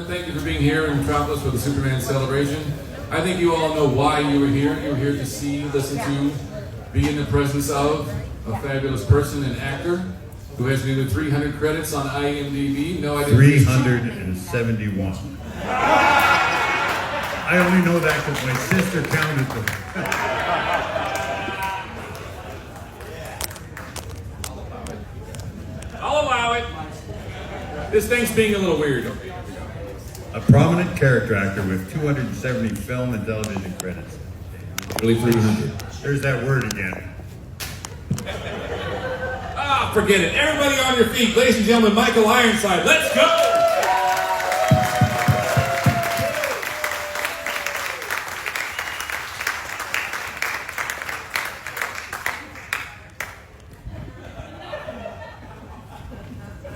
thank you for being here in Metropolis for the Superman celebration. I think you all know why you were here. You were here to see, listen to, be in the presence of a fabulous person and actor who has nearly 300 credits on IMDb. No, I didn't. 371. I only know that because my sister counted them. I'll allow it. This thing's being a little weird. A prominent character actor with 270 film and television credits. Really 300. There's that word again. Ah, forget it. Everybody on your feet. Ladies and gentlemen, Michael Ironside. Let's go!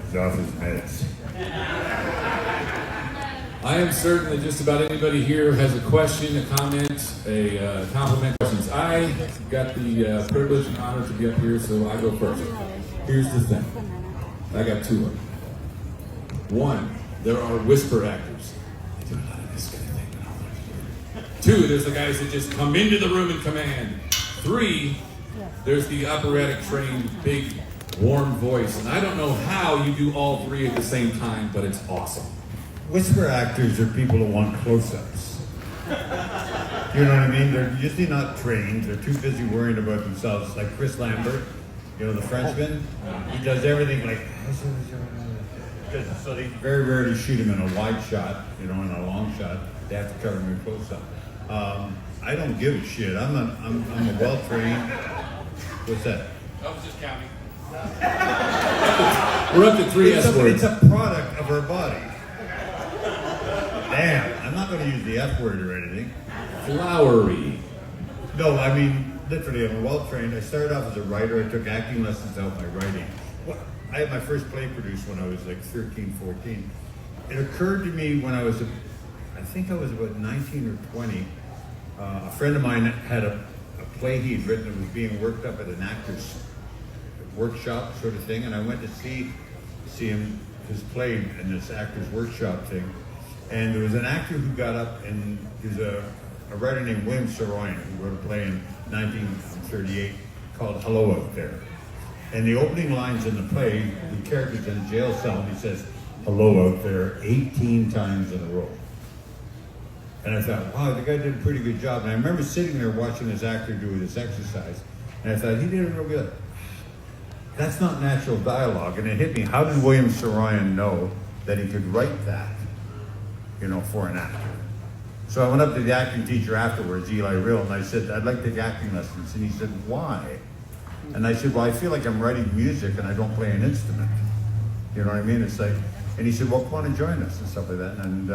He's off his meds. I am certain that just about anybody here has a question, a comment, a compliment. Questions. I got the privilege and honor to be up here, so I go first. Here's the thing. I got two of them. One, there are whisper actors. I do a lot of this kind of thing, but I'll let you do it. Two, there's the guys that just come into the room and command. Three, there's the operatic trained, big, warm voice. And I don't know how you do all three at the same time, but it's awesome. Whisper actors are people who want close-ups. You know what I mean? They're usually not trained. They're too busy worrying about themselves. Like Chris Lambert, you know, the Frenchman. He does everything like... So they very rarely shoot him in a wide shot, you know, in a long shot. They have to cover him in close-up. I don't give a shit. I'm a well-trained... What's that? I was just counting. We're up to three S words. It's a product of our body. Damn, I'm not going to use the F word or anything. Flowery. No, I mean, literally, I'm well trained. I started off as a writer. I took acting lessons to help my writing. I had my first play produced when I was like 13, 14. It occurred to me when I was, I think I was about 19 or 20. A friend of mine had a play he'd written that was being worked up at an actor's workshop sort of thing, and I went to see him, his play in this actor's workshop thing. And there was an actor who got up, and he was a writer named William Saroyan, who wrote a play in 1938 called Hello Out There. And the opening lines in the play, the character's in a jail cell, and he says, "Hello out there," 18 times in a row. And I thought, wow, the guy did a pretty good job. And I remember sitting there watching this actor do this exercise, and I thought, he did it real good. That's not natural dialogue. And it hit me, how did William Saroyan know that he could write that, you know, for an actor? So I went up to the acting teacher afterwards, Eli Rill, and I said, "I'd like to take acting lessons." And he said, "Why?" And I said, "Well, I feel like I'm writing music and I don't play an instrument." You know what I mean? It's like, and he said, "Well, come on and join us," and stuff like that. And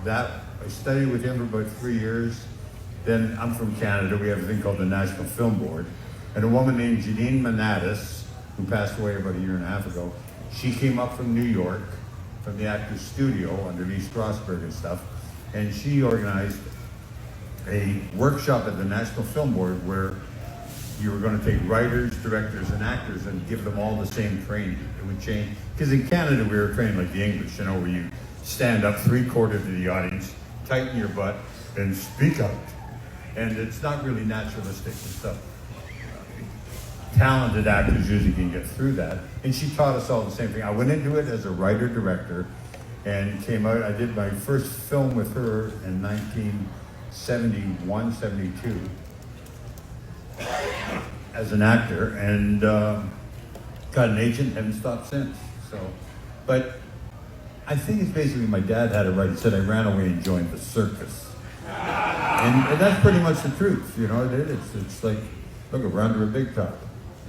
that, I studied with him for about 3 years. Then I'm from Canada. We have a thing called the National Film Board. And a woman named Janine Manatis, who passed away about 1.5 years ago, she came up from New York, from the Actors Studio under Lee Strasberg and stuff. And she organized a workshop at the National Film Board where you were going to take writers, directors, and actors and give them all the same training. It would change. Because in Canada, we were trained like the English, you know, where you stand up 3/4 of the audience, tighten your butt, and speak out. And it's not really naturalistic and stuff. Talented actors usually can get through that. And she taught us all the same thing. I went into it as a writer-director and came out. I did my first film with her in 1971, 72. As an actor, and got an agent, haven't stopped since. So, but I think it's basically my dad had it right. He said I ran away and joined the circus, and that's pretty much the truth. You know, it's like, look, we're under a big top.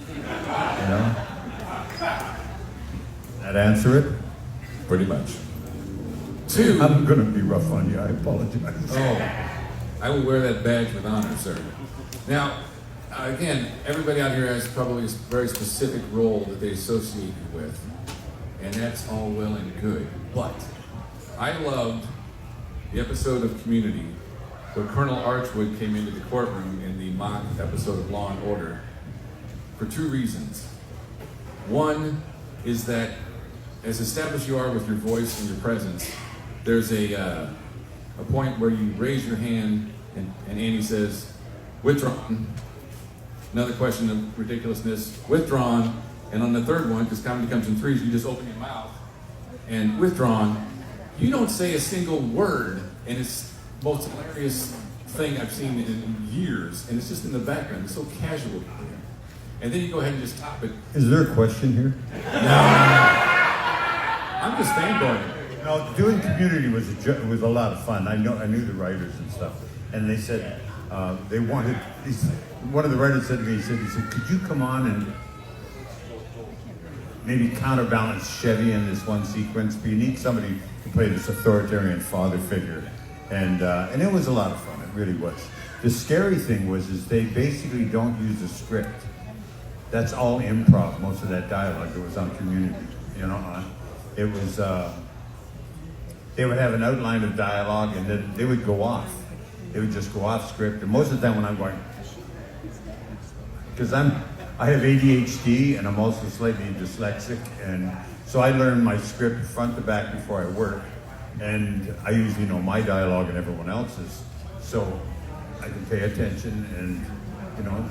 You know, that answer it? Pretty much. Two. I'm going to be rough on you. I apologize. Oh, I will wear that badge with honor, sir. Now. Again, everybody out here has probably a very specific role that they associate you with, and that's all well and good. But I loved the episode of Community where Colonel Archwood came into the courtroom in the mock episode of Law and Order for two reasons. One is that as established you are with your voice and your presence, there's a point where you raise your hand and Andy says, withdrawn. Another question of ridiculousness, withdrawn. And on the third one, because comedy comes in threes, you just open your mouth and withdrawn. You don't say a single word, and it's the most hilarious thing I've seen in years, and it's just in the background. It's so casual. And then you go ahead and just top it. Is there a question here? I'm just fanboying. No, doing Community was a lot of fun. I knew the writers and stuff, and they said they wanted. One of the writers said to me, he said, could you come on and maybe counterbalance Chevy in this one sequence? But you need somebody to play this authoritarian father figure, and it was a lot of fun. It really was. The scary thing is they basically don't use a script. That's all improv. Most of that dialogue that was on Community, it was. They would have an outline of dialogue, and then they would go off. They would just go off script, and most of the time when I'm going, because I have ADHD and I'm also slightly dyslexic, and so I learn my script front to back before I work, and I usually know my dialogue and everyone else's, so I can pay attention and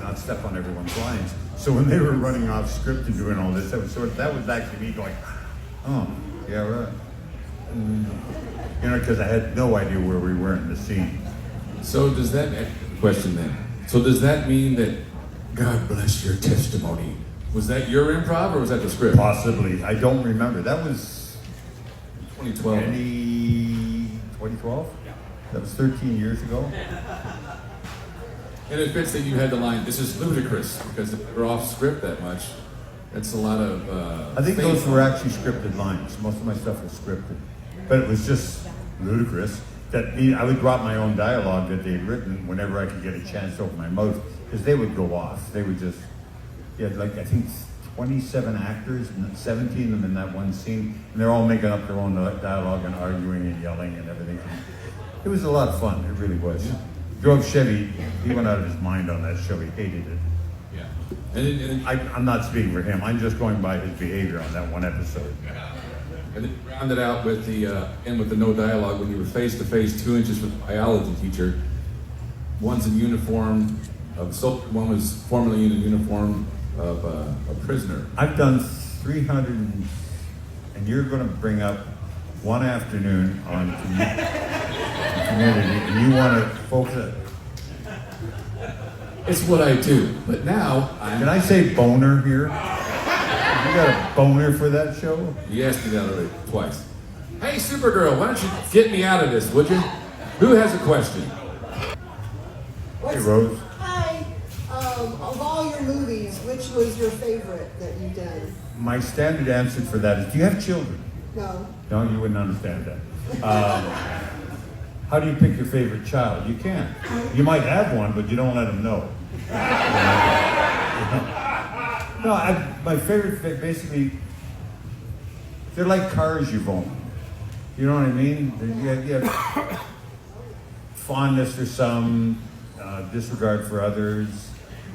not step on everyone's lines. So when they were running off script and doing all this, that was actually me going, oh yeah, right. Because I had no idea where we were in the scene. So does that mean that God bless your testimony? Was that your improv or was that the script? Possibly. I don't remember. That was 2012. 2012? Yeah. That was 13 years ago. And it fits that you had the line, this is ludicrous, because if we're off script that much, that's a lot of I think those were actually scripted lines. Most of my stuff was scripted. But it was just ludicrous that I would drop my own dialogue that they'd written whenever I could get a chance to open my mouth, because they would go off. They would just, I think 27 actors, and 17 of them in that one scene, and they're all making up their own dialogue and arguing and yelling and everything. It was a lot of fun, it really was. Yeah. Drove Chevy, he went out of his mind on that show, he hated it. Yeah. I'm not speaking for him, I'm just going by his behavior on that one episode. And then rounded out with the no dialogue when you were face to face 2 inches with the biology teacher. One's in uniform of soldier, one was formerly in a uniform of a prisoner. I've done 300, and you're going to bring up one afternoon on Community, and you want to focus it. It's what I do, but now Can I say boner here? You got a boner for that show? You asked me that already twice. Hey, Supergirl, why don't you get me out of this, would you? Who has a question? Hey, Rose. Hi. Of all your movies, which was your favorite that you've done? My standard answer for that is, do you have children? No. No, you wouldn't understand that. How do you pick your favorite child? You can't. You might have one, but you don't let them know. No, my favorite, basically, they're like cars you've owned. You know what I mean? You have fondness for some, disregard for others,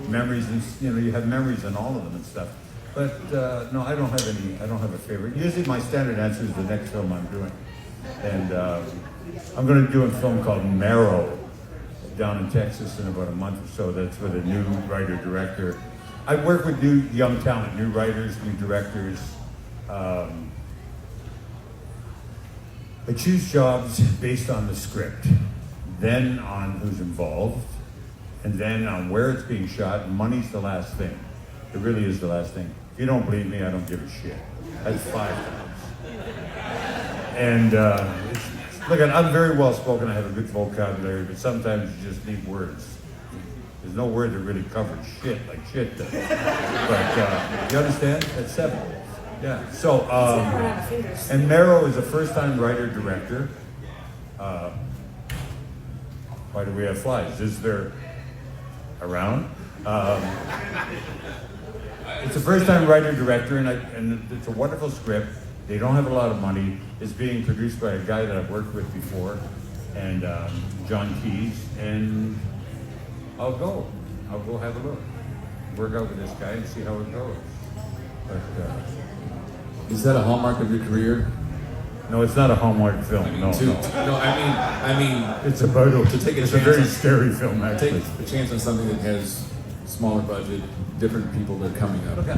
memories, and you have memories in all of them and stuff. But no, I don't have a favorite. Usually my standard answer is the next film I'm doing. And I'm going to do a film called Marrow down in Texas in about a month or so. That's with a new writer-director. I work with new young talent, new writers, new directors. I choose jobs based on the script, then on who's involved, and then on where it's being shot. And money's the last thing. It really is the last thing. If you don't believe me, I don't give a shit. That's 5 times. And look, I'm very well spoken. I have a good vocabulary, but sometimes you just need words. There's no word that really covers shit like shit does. But you understand? That's 7. Yeah. So, and Marrow is a first-time writer-director. Why do we have flies? Is there around? It's a first-time writer-director, and it's a wonderful script. They don't have a lot of money. It's being produced by a guy that I've worked with before, and John Keyes, and I'll go have a look. Work out with this guy and see how it goes. But is that a hallmark of your career? No, it's not a Hallmark film. I mean, No. I mean, It's about to take a it's chance a very on- scary film, take actually. a chance on something that has smaller budget, different people that are coming up. Look,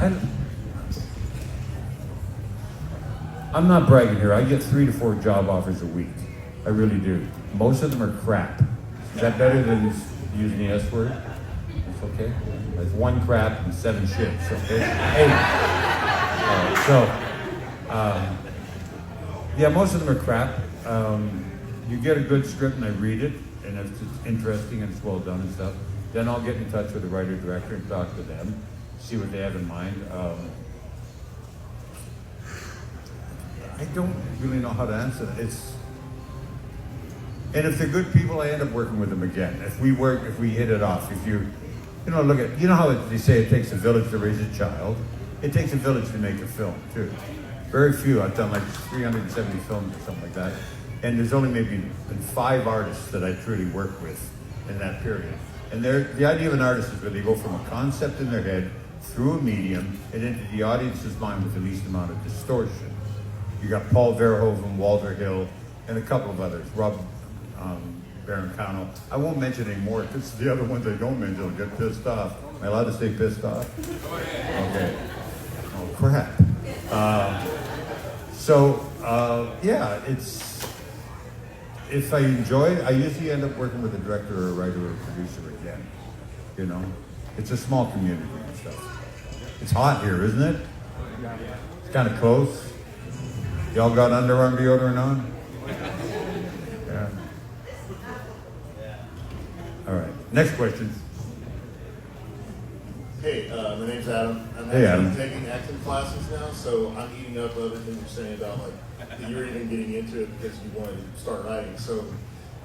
I'm not bragging here. I get 3 to 4 job offers a week. I really do. Most of them are crap. Is that better than using the S word? It's okay. That's 1 crap and 7 shits. Okay. Hey. Yeah, most of them are crap. You get a good script and I read it, and if it's interesting and it's well done and stuff, then I'll get in touch with the writer director and talk to them, see what they have in mind. I don't really know how to answer that. And if they're good people, I end up working with them again. If we hit it off, you know how they say it takes a village to raise a child. It takes a village to make a film too. Very few. I've done like 370 films or something like that, and there's only maybe been 5 artists that I truly work with in that period. And the idea of an artist is where they go from a concept in their head through a medium and into the audience's mind with the least amount of distortion. You got Paul Verhoeven, Walter Hill, and a couple of others. Rob Barancano. I won't mention any more because the other ones I don't mention will get pissed off. Am I allowed to say pissed off? Okay. Oh crap. Yeah, if I enjoy it, I usually end up working with a director or a writer or a producer again. You know, it's a small community and stuff. It's hot here, isn't it? It's kind of close. Y'all got underarm deodorant on? Yeah. All right. Next question. Hey, my name's Adam. I'm Hey, actually Adam. taking acting classes now, so I'm eating up everything you're saying about like that you're even getting into it because you wanted to start writing. So,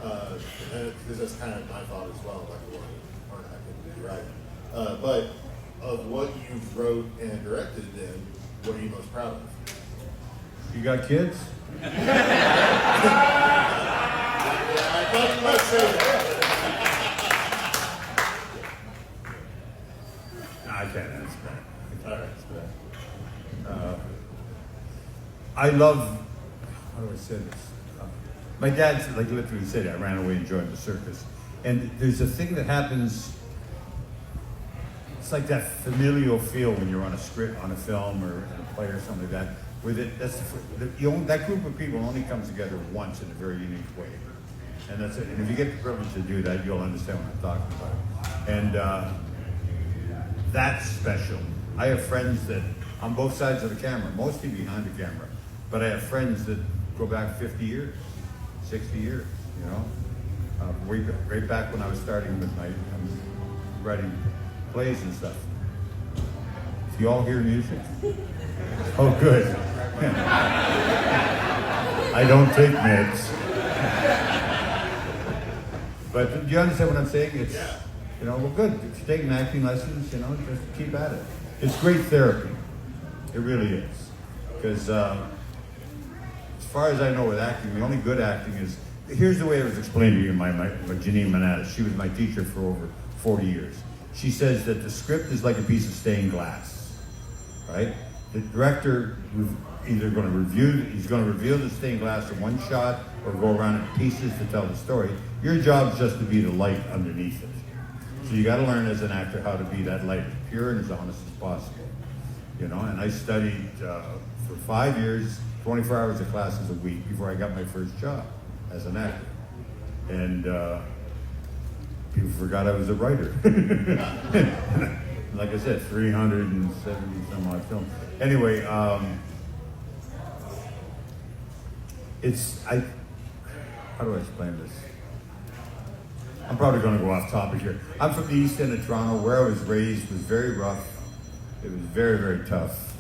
because that's kind of my thought as well, like you want to learn acting to do writing. But of what you've wrote and directed, then what are you most proud of? You got kids? I thought you might say that. I can't answer that. All right. I love, how do I say this? My dad, like literally said, I ran away and joined the circus. And there's a thing that happens, it's like that familial feel when you're on a script, on a film or in a play or something like that, where that group of people only comes together once in a very unique way. And that's it. And if you get the privilege to do that, you'll understand what I'm talking about. And that's special. I have friends that, on both sides of the camera, mostly behind the camera, but I have friends that go back 50 years, 60 years, you know? Way back when I was starting with my writing plays and stuff. Do you all hear music? Oh, good. I don't take meds. But do you understand what I'm saying? It's, you know, well, good. If you're taking acting lessons, you know, just keep at it. It's great therapy. It really is. Because as far as I know with acting, the only good acting is, here's the way it was explained to me by Janine Manatis. She was my teacher for over 40 years. She says that the script is like a piece of stained glass, right? The director he's going to reveal the stained glass in one shot or go around in pieces to tell the story. Your job is just to be the light underneath it. So you got to learn as an actor how to be that light, as pure and as honest as possible. You know, and I studied for 5 years, 24 hours of classes a week before I got my first job as an actor. And people forgot I was a writer. Like I said, 370 some odd films. Anyway, how do I explain this? I'm probably going to go off topic here. I'm from the East End of Toronto. Where I was raised was very rough. It was very, very tough.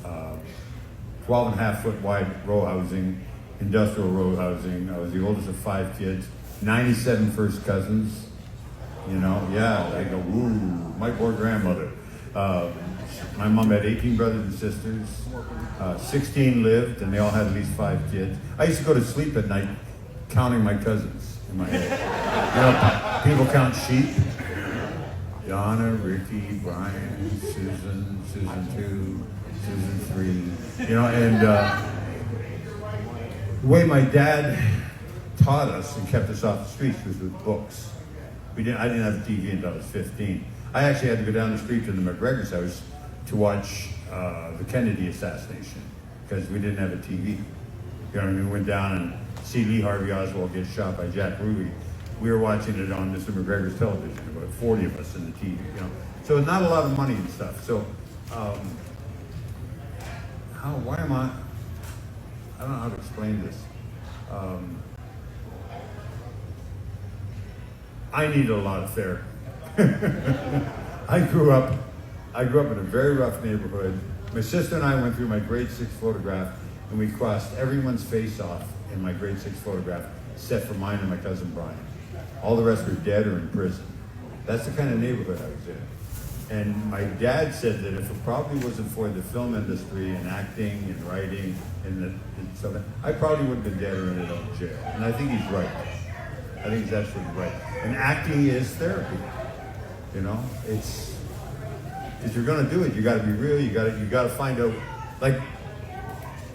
12 and a half foot wide row housing, industrial row housing. I was the oldest of 5 kids, 97 first cousins. You know, yeah, I go, woo, my poor grandmother. My mom had 18 brothers and sisters. 16 lived, and they all had at least 5 kids. I used to go to sleep at night counting my cousins in my head. You know, people count sheep. Donna, Ricky, Brian, Susan, Susan 2, Susan 3. You know, and The way my dad taught us and kept us off the streets was with books. I didn't have a TV until I was 15. I actually had to go down the street to the McGregor's house to watch the Kennedy assassination because we didn't have a TV. You know what I mean? We went down and see Lee Harvey Oswald get shot by Jack Ruby. We were watching it on Mr. McGregor's television, about 40 of us in the TV, you know. So not a lot of money and stuff. So, I don't know how to explain this. I need a lot of therapy. I grew up in a very rough neighborhood. My sister and I went through my grade 6 photograph, and we crossed everyone's face off in my grade 6 photograph, except for mine and my cousin Brian. All the rest were dead or in prison. That's the kind of neighborhood I was in. And my dad said that if it probably wasn't for the film industry and acting and writing and so I probably would have been dead or ended up in jail. And I think he's right. I think he's absolutely right. And acting is therapy. You know, it's if you're going to do it, you got to be real. You got to find out. Like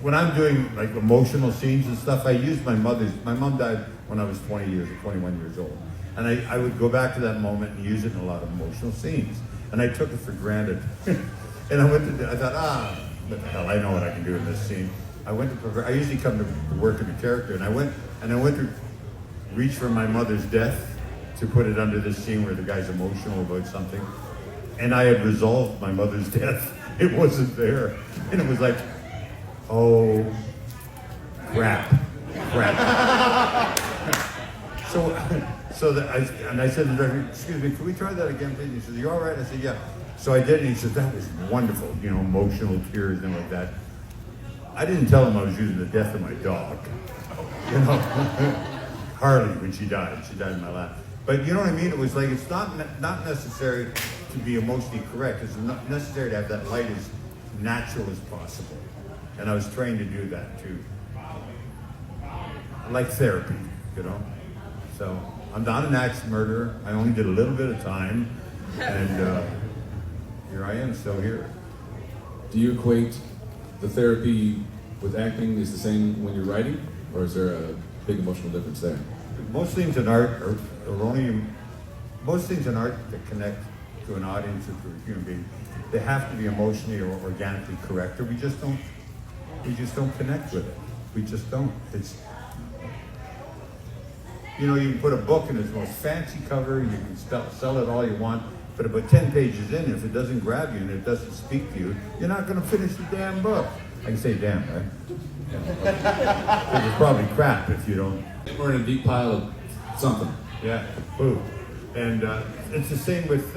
when I'm doing like emotional scenes and stuff, I use my mother's. My mom died when I was 20 years or 21 years old, and I would go back to that moment and use it in a lot of emotional scenes. And I took it for granted. And I thought, what the hell? I know what I can do in this scene. I usually come to work in a character, and I went to reach for my mother's death to put it under this scene where the guy's emotional about something. And I had resolved my mother's death. It wasn't there. And it was like, oh, crap. I said to the director, excuse me, can we try that again, please? He said, you all right? I said, yeah. So I did, and he said, that was wonderful, you know, emotional tears and like that. I didn't tell him I was using the death of my dog. You know, Harley, when she died in my lap. But you know what I mean? It was like, it's not necessary to be emotionally correct. It's not necessary to have that light as natural as possible. And I was trained to do that too. I like therapy, you know? So I'm not an axe murderer. I only did a little bit of time. And here I am, still here. Do you equate the therapy with acting is the same when you're writing? Or is there a big emotional difference there? Most things in art that connect to an audience or to a human being, they have to be emotionally or organically correct, or we just don't connect with it. We just don't. It's, you know, you can put a book in its most fancy cover, you can sell it all you want, but about 10 pages in, if it doesn't grab you and it doesn't speak to you, you're not going to finish the damn book. I can say damn, right? It's probably crap if you don't. We're in a deep pile of something. Yeah, boo. And it's the same with,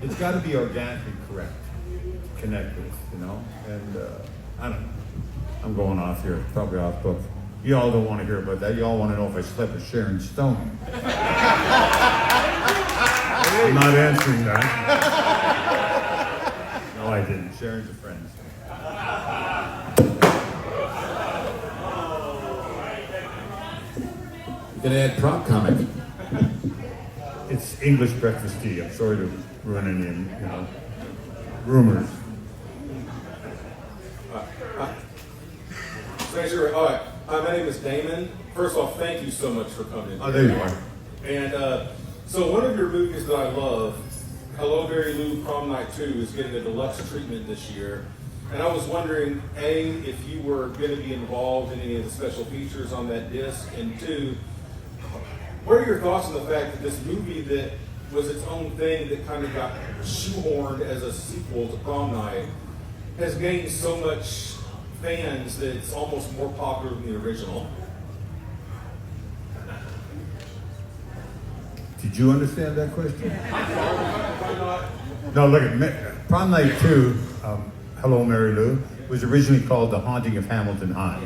it's got to be organically correct, connect with, you know? And I don't know. I'm going off here, probably off book. You all don't want to hear about that. You all want to know if I slept with Sharon Stone. I'm not answering that. No, I didn't. Sharon's a friend. Gonna add prop comic. It's English breakfast tea. I'm sorry to ruin any, you know, rumors. Thanks, sure. All right. My name is Damon. First off, thank you so much for coming. Oh, there you are. And so one of your movies that I love, Hello, Mary Lou, Prom Night 2, is getting a deluxe treatment this year. And I was wondering, A, if you were going to be involved in any of the special features on that disc, and 2, what are your thoughts on the fact that this movie that was its own thing that kind of got shoehorned as a sequel to Prom Night has gained so much fans that it's almost more popular than the original? Did you understand that question? No, look at Prom Night 2, Hello, Mary Lou, was originally called The Haunting of Hamilton High.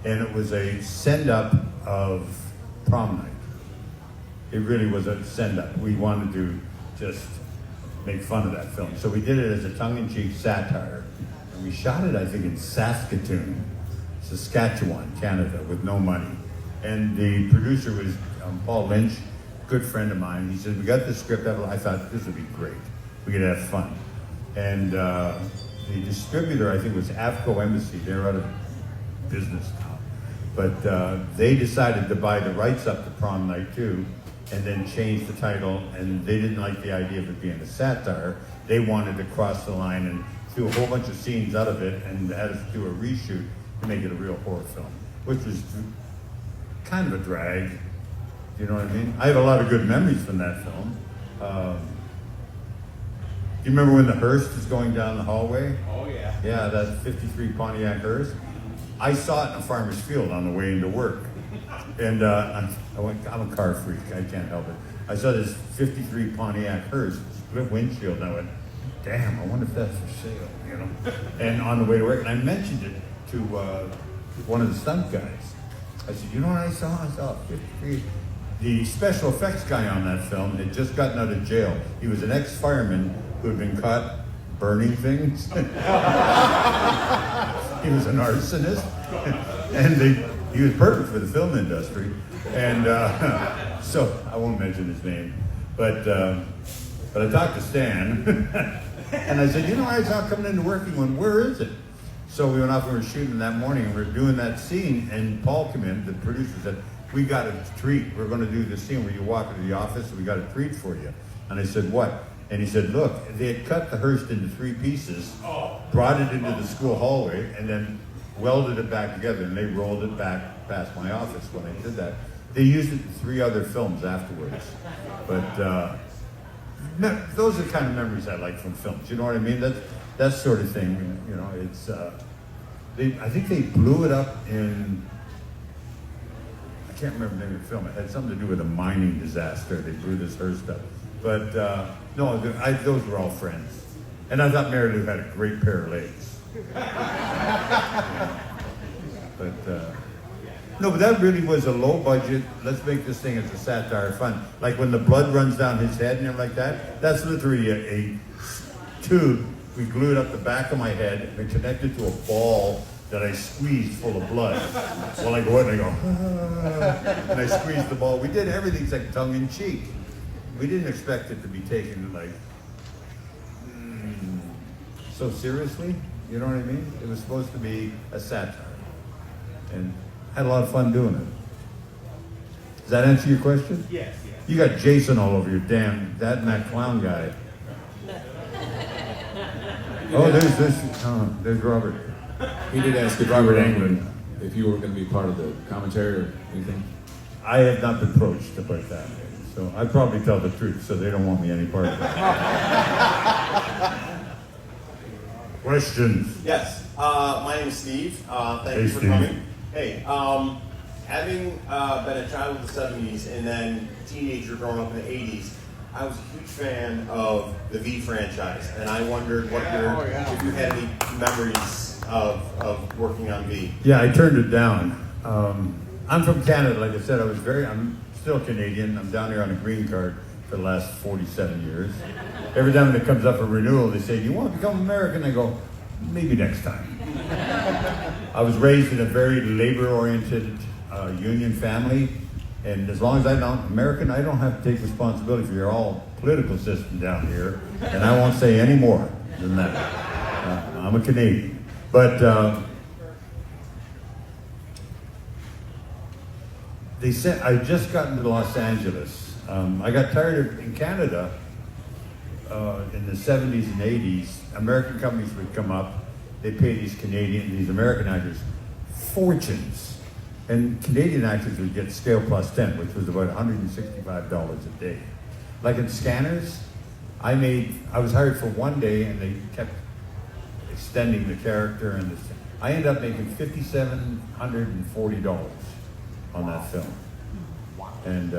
And it was a send-up of Prom Night. It really was a send-up. We wanted to just make fun of that film. So we did it as a tongue-in-cheek satire. And we shot it, I think, in Saskatoon, Saskatchewan, Canada, with no money. And the producer was Paul Lynch, good friend of mine. He said, we got this script. I thought, this would be great. We could have fun. And the distributor, I think, was Avco Embassy. They're out of business now. But they decided to buy the rights up to Prom Night 2 and then change the title, and they didn't like the idea of it being a satire. They wanted to cross the line and do a whole bunch of scenes out of it and had us do a reshoot to make it a real horror film, which was kind of a drag. You know what I mean? I have a lot of good memories from that film. Do you remember when the hearse is going down the hallway? Oh, yeah. Yeah, that 53 Pontiac hearse. I saw it in a farmer's field on the way into work. And I'm a car freak, I can't help it. I saw this 53 Pontiac hearse, split windshield, and I went, damn, I wonder if that's for sale, you know? And on the way to work, and I mentioned it to one of the stunt guys. I said, you know what I saw? I saw 53. The special effects guy on that film had just gotten out of jail. He was an ex-fireman who had been caught burning things. He was an arsonist. And he was perfect for the film industry. And so, I won't mention his name. But I talked to Stan. And I said, you know, I saw coming into work, he went, where is it? So we went off and we were shooting that morning, and we were doing that scene, and Paul came in, the producer said, we got a treat. We're going to do the scene where you walk into the office, and we got a treat for you. And I said, what? And he said, look, they had cut the hearse into 3 pieces, brought it into the school hallway, and then welded it back together, and they rolled it back past my office when I did that. They used it in 3 other films afterwards. But those are the kind of memories I like from films. You know what I mean? That sort of thing. You know, it's. I think they blew it up in. I can't remember the name of the film. It had something to do with a mining disaster. They blew this hearse up. But no, those were all friends. And I thought Mary Lou had a great pair of legs. Yeah. But that really was a low budget, let's make this thing as a satire fun. Like when the blood runs down his head and everything like that, that's literally a tube. We glued up the back of my head and connected to a ball that I squeezed full of blood. Well, I go in and I go, ah, and I squeezed the ball. We did everything like tongue in cheek. We didn't expect it to be taken like so seriously. You know what I mean? It was supposed to be a satire, and had a lot of fun doing it. Does that answer your question? Yes, yes. You got Jason all over your damn that clown guy. Oh, there's Robert. He did ask if Robert you were, Englund. if you were going to be part of the commentary or anything. I have not been approached about that, so I'd probably tell the truth, so they don't want me any part of that. Questions? Yes, my name is Steve. Thank Hey, you for Steve. coming. Hey, having been a child of the 70s and then teenager growing up in the 80s, I was a huge fan of the V franchise, and I wondered if you had any memories of working on V. Yeah, I turned it down. I'm from Canada, like I said. I'm still Canadian. I'm down here on a green card for the last 47 years. Every time it comes up for renewal, they say, "Do you want to become American?" I go, "Maybe next time." I was raised in a very labor-oriented union family, and as long as I'm not American, I don't have to take responsibility for your all political system down here, and I won't say any more than that. I'm a Canadian. But they said, I just got into Los Angeles. I got tired of, in Canada, in the 70s and 80s, American companies would come up, they'd pay these American actors fortunes. And Canadian actors would get scale plus 10, which was about $165 a day. Like in Scanners, I was hired for 1 day and they kept extending the character, and I ended up making $5,740 on that film. And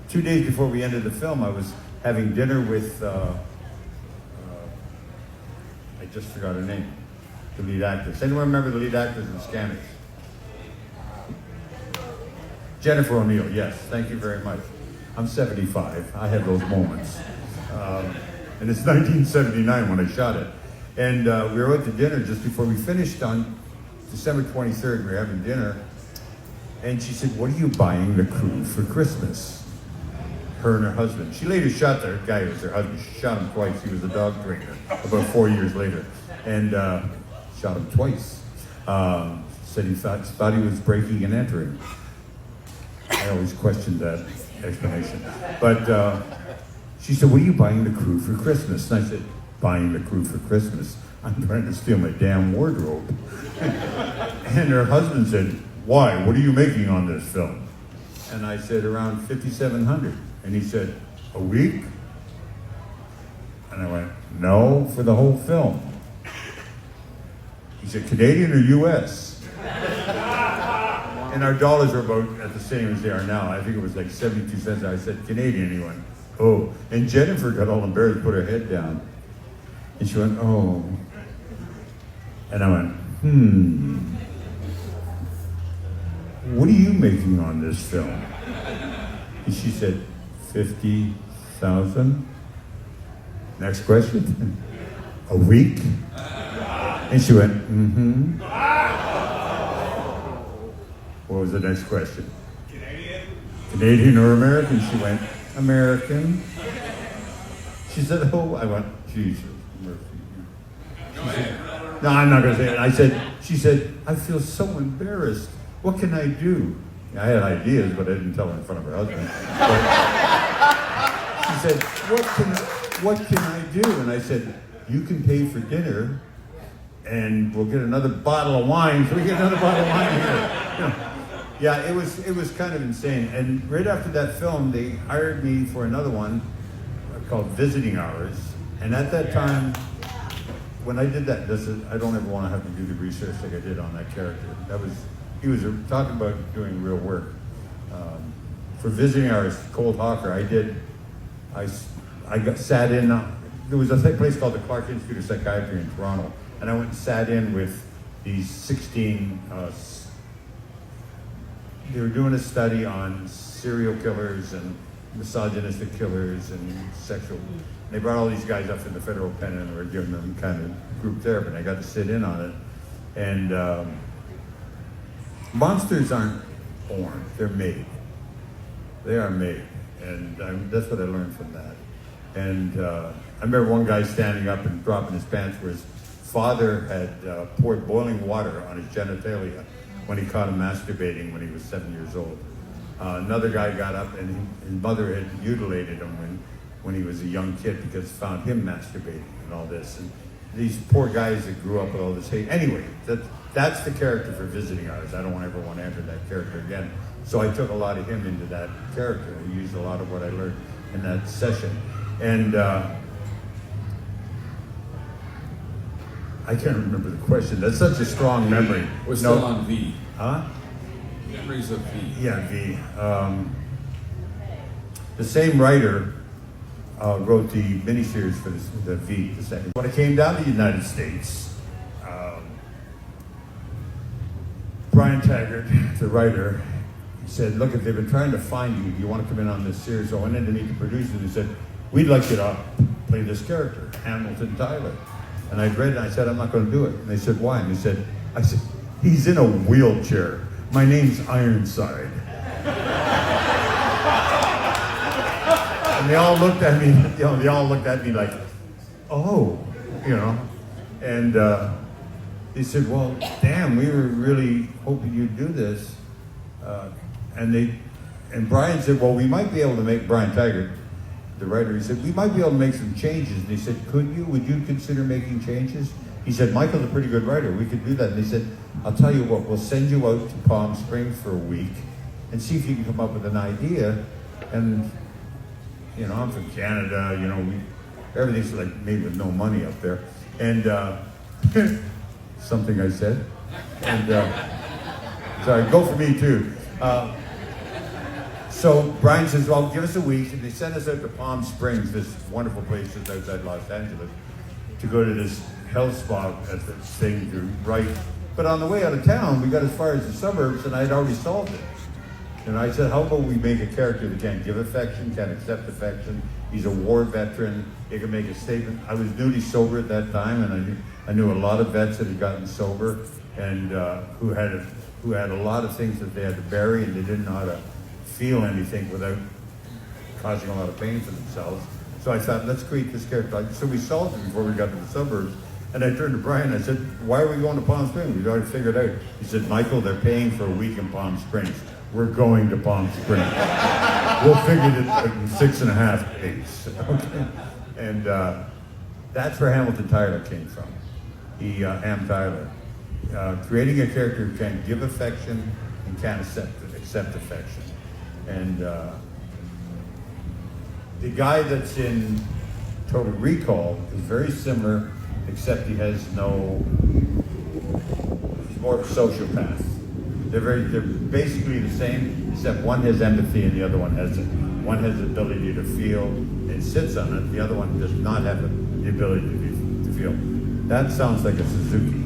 2 days before we ended the film, I was having dinner with, I just forgot her name, the lead actress. Anyone remember the lead actress in Scanners? Jennifer O'Neill, yes, thank you very much. I'm 75, I had those moments. And it's 1979 when I shot it. And we were out to dinner just before we finished on December 23rd, we were having dinner. And she said, "What are you buying the crew for Christmas?" Her and her husband. She later shot the guy who was her husband. She shot him twice. He was a dog trainer about 4 years later. And shot him twice. So said he thought he was breaking and entering. I always questioned that explanation. But she said, what are you buying the crew for Christmas? And I said, buying the crew for Christmas? I'm trying to steal my damn wardrobe. And her husband said, why? What are you making on this film? And I said, around $5,700. And he said, a week? And I went, no, for the whole film. He said, Canadian or US? And our dollars are about at the same as they are now. I think it was like 72 cents. I said, Canadian. He went, oh. And Jennifer got all embarrassed, put her head down. And she went, oh. And I went, what are you making on this film? And she said, 50,000. Next question. A week? And she went, What was the next question? Canadian or American? She went, American. She said, oh, I went, Jesus mercy. She said, no, I'm not going to say it. She said, I feel so embarrassed. What can I do? I had ideas, but I didn't tell her in front of her husband. But she said, what can I do? And I said, you can pay for dinner and we'll get another bottle of wine. So we get another bottle of wine here. You know, yeah, it was kind of insane. And right after that film, they hired me for another one called Visiting Hours. And at that time, when I did that, I don't ever want to have to do the research like I did on that character. He was talking about doing real work. For Visiting Hours, Cold Hawker, I sat in. There was a place called the Clark Institute of Psychiatry in Toronto, and I went and sat in with these 16. They were doing a study on serial killers and misogynistic killers and sexual. They brought all these guys up from the federal pen and they were giving them kind of group therapy. And I got to sit in on it. And monsters aren't born; they're made. They are made, and that's what I learned from that. And I remember one guy standing up and dropping his pants where his father had poured boiling water on his genitalia when he caught him masturbating when he was 7 years old. Another guy got up and his mother had mutilated him when he was a young kid because found him masturbating and all this. And these poor guys that grew up with all this hate. Anyway, that's the character for Visiting Hours. I don't ever want to enter that character again. So I took a lot of him into that character. I used a lot of what I learned in that session. And I can't remember the question. That's such a strong memory. We're still on V. Huh? Memories of V. Yeah, V. The same writer wrote the miniseries for the V, the second. When I came down to the United States, Brian Taggart, the writer, he said, look, if they've been trying to find you, you want to come in on this series? So I went in to meet the producers and he said, we'd like you to play this character, Hamilton Tyler. And I read it and I said, I'm not going to do it. And they said, why? And I said, he's in a wheelchair. My name's Ironside. And they all looked at me, like, oh, And they said, well, damn, we were really hoping you'd do this. And Brian said, well, we might be able to make, Brian Taggart, the writer, he said, we might be able to make some changes. And he said, would you consider making changes? He said, Michael's a pretty good writer, we could do that. And he said, I'll tell you what, we'll send you out to Palm Springs for a week and see if you can come up with an idea. And, I'm from Canada, everything's like made with no money up there. And something I said. And sorry, go for me too. So Brian says, well, give us a week. And they sent us out to Palm Springs, this wonderful place just outside Los Angeles, to go to this health spa at the thing to write. But on the way out of town, we got as far as the suburbs and I'd already solved it. And I said, how about we make a character that can't give affection, can't accept affection. He's a war veteran. He can make a statement. I was newly sober at that time, and I knew a lot of vets that had gotten sober and who had a lot of things that they had to bury, and they didn't know how to feel anything without causing a lot of pain for themselves. So I thought, let's create this character. So we solved it before we got to the suburbs. And I turned to Brian, I said, why are we going to Palm Springs? We've already figured it out. He said, Michael, they're paying for a week in Palm Springs. We're going to Palm Springs. We'll figure it out in 6.5 days. Okay? And that's where Hamilton Tyler came from. Ham Tyler. Creating a character who can give affection and can't accept affection. And the guy that's in Total Recall is very similar, except he's more of a sociopath. They're basically the same, except one has empathy and the other one hasn't. One has the ability to feel and sits on it. The other one does not have the ability to feel. That sounds like a Suzuki.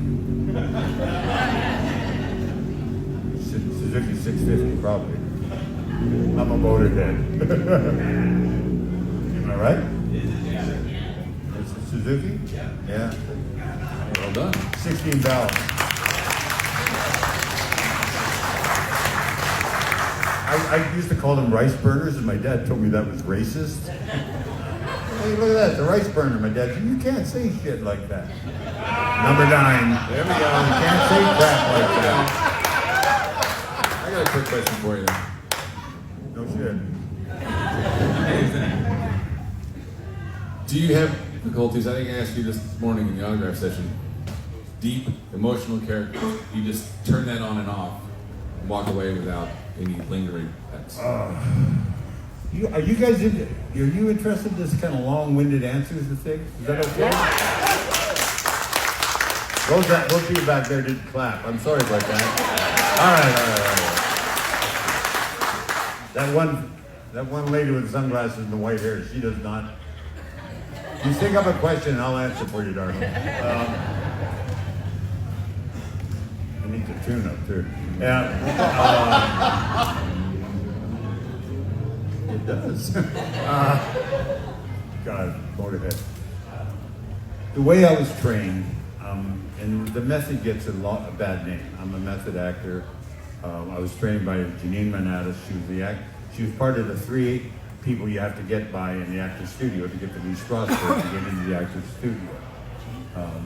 Suzuki 650, probably. I'm a motorhead. Am I right? It's a Suzuki? Yeah. Well done. 16 valves. I used to call them rice burners, and my dad told me that was racist. Hey, look at that, the rice burner. My dad said, you can't say shit like that. Number 9. There we go. You can't say crap like that. I got a quick question for you. No shit. Do you have difficulties? I think I asked you this morning in the autograph session. Deep, emotional characters. You just turn that on and off and walk away without any lingering effects. Are you interested in this kind of long-winded answers to things? Is that okay? Those people back there didn't clap. I'm sorry about that. All right. That one lady with sunglasses and the white hair, she does not. You think of a question and I'll answer for you, darling. I need to tune up too. Yeah. It does. God, motorhead. The way I was trained, and the method gets a bad name. I'm a method actor. I was trained by Janine Manatis. She was part of the 3 people you have to get by in the actor's studio to get to Lee Strasberg to get into the actor's studio.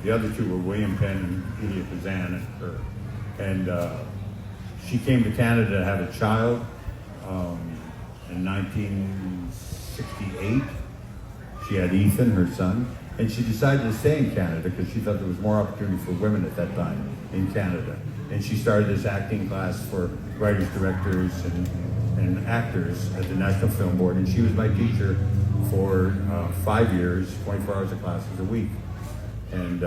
The other 2 were William Penn and Elia Kazan and her. And she came to Canada to have a child in 1968. She had Ethan, her son, and she decided to stay in Canada because she thought there was more opportunity for women at that time in Canada. And she started this acting class for writers, directors, and actors at the National Film Board. And she was my teacher for 5 years, 24 hours of classes a week. And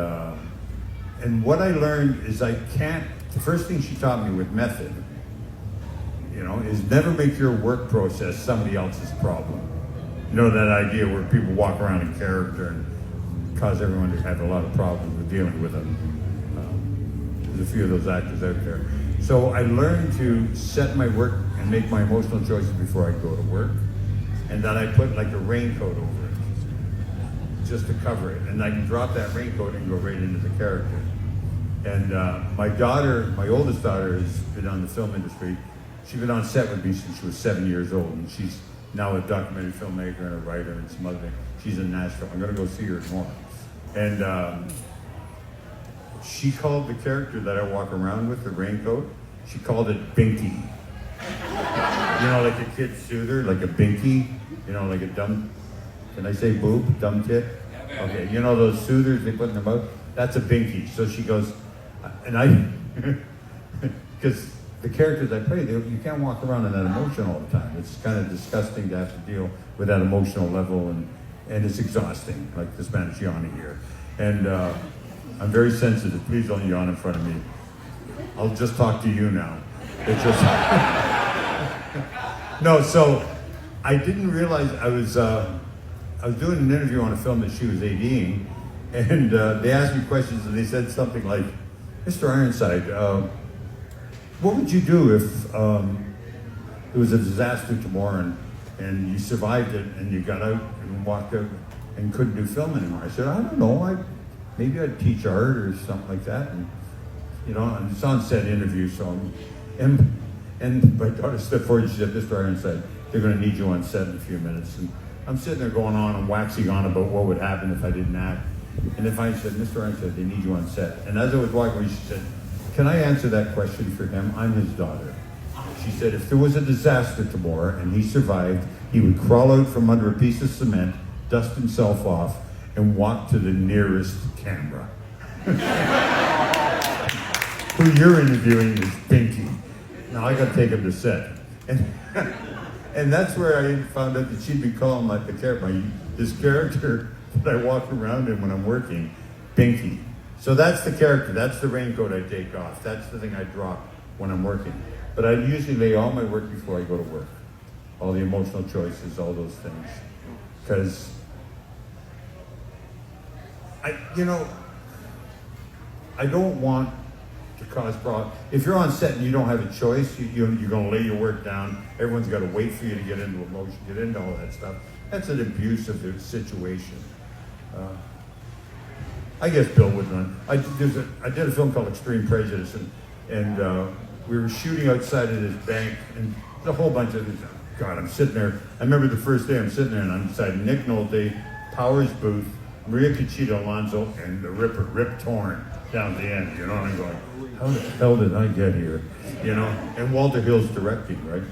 what I learned is the first thing she taught me with method, is never make your work process somebody else's problem. That idea where people walk around in character and cause everyone to have a lot of problems with dealing with them. There's a few of those actors out there. So I learned to set my work and make my emotional choices before I go to work. And then I put like a raincoat over it, just to cover it. And I can drop that raincoat and go right into the character. And my oldest daughter has been on the film industry. She's been on set with me since she was 7 years old, and she's now a documentary filmmaker and a writer and some other things. She's in Nashville. I'm gonna go see her tomorrow. And she called the character that I walk around with, the raincoat, she called it Binky. Like a kid soother, like a Binky, like a dumb, can I say boob, dumb tit? Okay, those soothers they put in their mouth? That's a Binky. So she goes, because the characters I play, you can't walk around in that emotion all the time. It's kind of disgusting to have to deal with that emotional level, and it's exhausting, like this man is yawning here. And I'm very sensitive. Please don't yawn in front of me. I'll just talk to you now. It's just no. So I didn't realize I was doing an interview on a film that she was ADing, and they asked me questions, and they said something like, "Mr. Ironside, what would you do if there was a disaster tomorrow and you survived it and you got out and walked out and couldn't do film anymore?" I said, "I don't know. Maybe I'd teach art or something like that." And and it's on set interview, so and my daughter stepped forward and she said, "Mr. Ironside, they're going to need you on set in a few minutes." And I'm sitting there going on and waxing on about what would happen if I didn't act. And then finally she said, Mr. Ironside, they need you on set. And as I was walking away, she said, can I answer that question for him? I'm his daughter. She said, if there was a disaster tomorrow and he survived, he would crawl out from under a piece of cement, dust himself off, and walk to the nearest camera. Who you're interviewing is Pinky. Now I got to take him to set. And that's where I found out that she'd been calling this character that I walk around in when I'm working, Pinky. So that's the character, that's the raincoat I take off, that's the thing I drop when I'm working. But I usually lay all my work before I go to work. All the emotional choices, all those things. Because, I don't want to cause problems. If you're on set and you don't have a choice, you're going to lay your work down. Everyone's got to wait for you to get into emotion, get into all that stuff. That's an abusive situation. I guess Bill would run. I did a film called Extreme Prejudice, and we were shooting outside of this bank, and a whole bunch of this. God, I'm sitting there. I remember the first day I'm sitting there, and I'm beside Nick Nolte, Powers Booth, Maria Conchita Alonso, and the Ripper, Rip Torn, down at the end. And I'm going, how the hell did I get here? And Walter Hill's directing, right?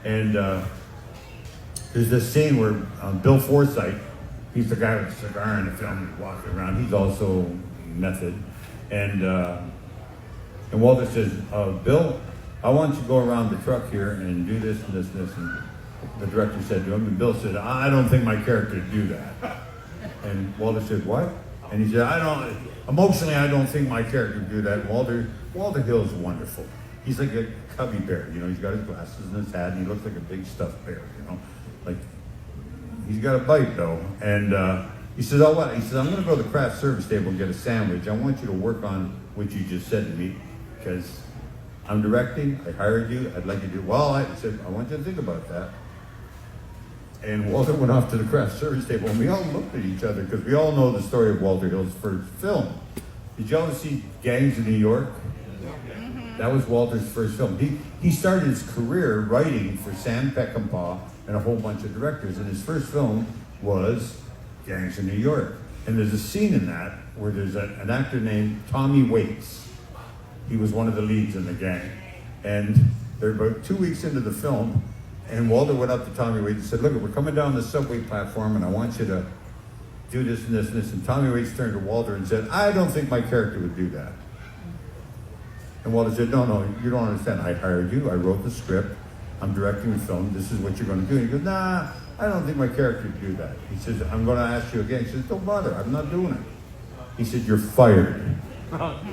And there's this scene where Bill Forsythe, he's the guy with the cigar in the film, walking around. He's also method. And Walter says, Bill, I want you to go around the truck here and do this and this and this. And the director said to him, and Bill said, I don't think my character would do that. And Walter said, what? And he said, emotionally, I don't think my character would do that. And Walter Hill's wonderful. He's like a cubby bear, he's got his glasses and his hat, and he looks like a big stuffed bear, like, he's got a bite though. And he says, oh what? He says, I'm gonna go to the craft service table and get a sandwich. I want you to work on what you just said to me, because I'm directing, I hired you, I'd like you to do, I said, I want you to think about that. And Walter went off to the craft service table, and we all looked at each other, because we all know the story of Walter Hill's first film. Did you ever see Gangs of New York? That was Walter's first film. He started his career writing for Sam Peckinpah and a whole bunch of directors, and his first film was Gangs of New York. And there's a scene in that where there's an actor named Tommy Waits. He was one of the leads in the gang. And they're about 2 weeks into the film, and Walter went up to Tommy Waits and said, look, we're coming down the subway platform, and I want you to do this and this and this. And Tommy Waits turned to Walter and said, I don't think my character would do that. And Walter said, no, you don't understand. I hired you, I wrote the script, I'm directing the film, this is what you're going to do. And he goes, nah, I don't think my character would do that. He says, I'm going to ask you again. He says, don't bother, I'm not doing it. He said, you're fired.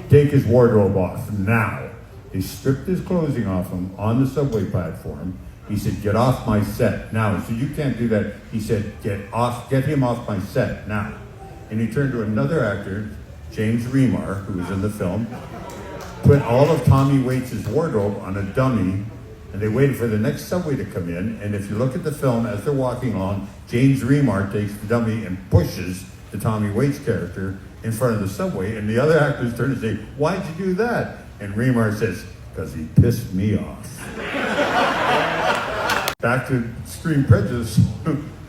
Take his wardrobe off now. He stripped his clothing off him on the subway platform. He said, get off my set now. He said, you can't do that. He said, get him off my set now. And he turned to another actor, James Remar, who was in the film, put all of Tommy Waits' wardrobe on a dummy, and they waited for the next subway to come in. And if you look at the film, as they're walking along, James Remar takes the dummy and pushes the Tommy Waits character in front of the subway, and the other actors turn and say, why'd you do that? And Remar says, because he pissed me off. Back to Extreme Prejudice,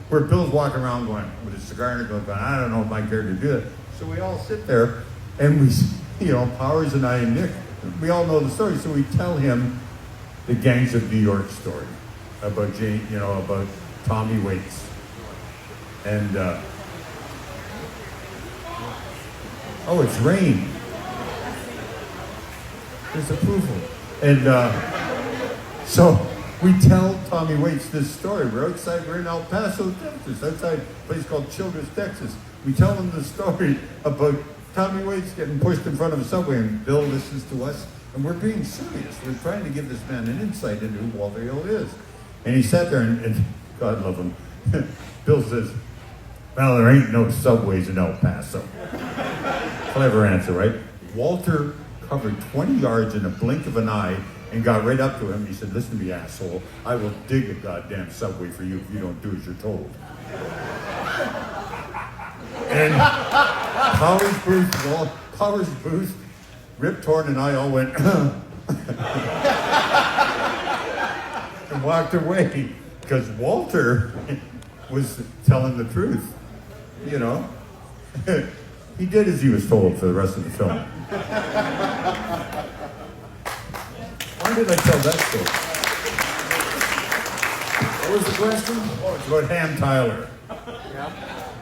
where Bill's walking around going, with his cigar in it, going, I don't know if my character would do that. So we all sit there, and we, Powers and I and Nick, we all know the story, so we tell him the Gangs of New York story about about Tommy Waits. And, it's rain. There's approval. And so we tell Tommy Waits this story. We're in El Paso, Texas, outside a place called Childress, Texas. We tell him the story about Tommy Waits getting pushed in front of a subway, and Bill listens to us, and we're being serious. We're trying to give this man an insight into who Walter Hill is. And he sat there, and God love him, Bill says, well, there ain't no subways in El Paso. Clever answer, right? Walter covered 20 yards in a blink of an eye and got right up to him. He said, listen to me, asshole. I will dig a goddamn subway for you if you don't do as you're told. And Powers Booth, Rip Torn, and I all went and walked away because Walter was telling the truth, He did as he was told for the rest of the film. Why did I tell that story? What was the question? Oh, it's about Ham Tyler.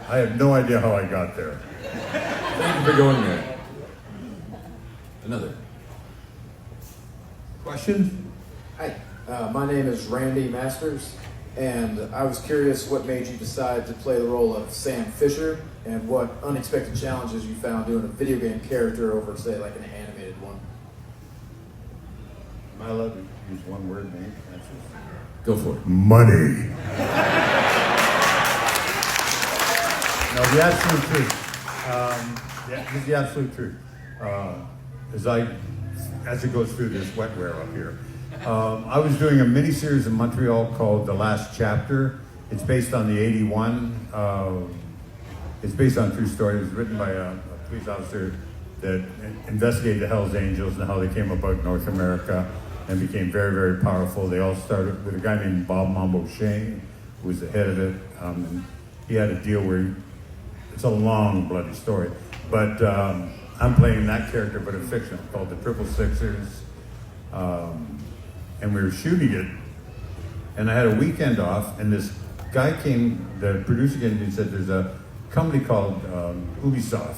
I have no idea how I got there. Thank you for going there. Another. Questions? Hi, my name is Randy Masters, and I was curious what made you decide to play the role of Sam Fisher, and what unexpected challenges you found doing a video game character over, say, like an animated one. Am I allowed to use one word, name? Go for it. Money. No, the absolute truth. This is the absolute truth. As it goes through this wetware up here, I was doing a miniseries in Montreal called The Last Chapter. It's based on the '81. It's based on a true story. It was written by a police officer that investigated the Hells Angels and how they came about North America and became very, very powerful. They all started with a guy named Bob Mambo Shane, who was the head of it. And he had a deal where it's a long, bloody story. But I'm playing that character, but in fiction, called the Triple Sixers. And we were shooting it, and I had a weekend off, and this guy came, the producer came to me and said, there's a company called Ubisoft.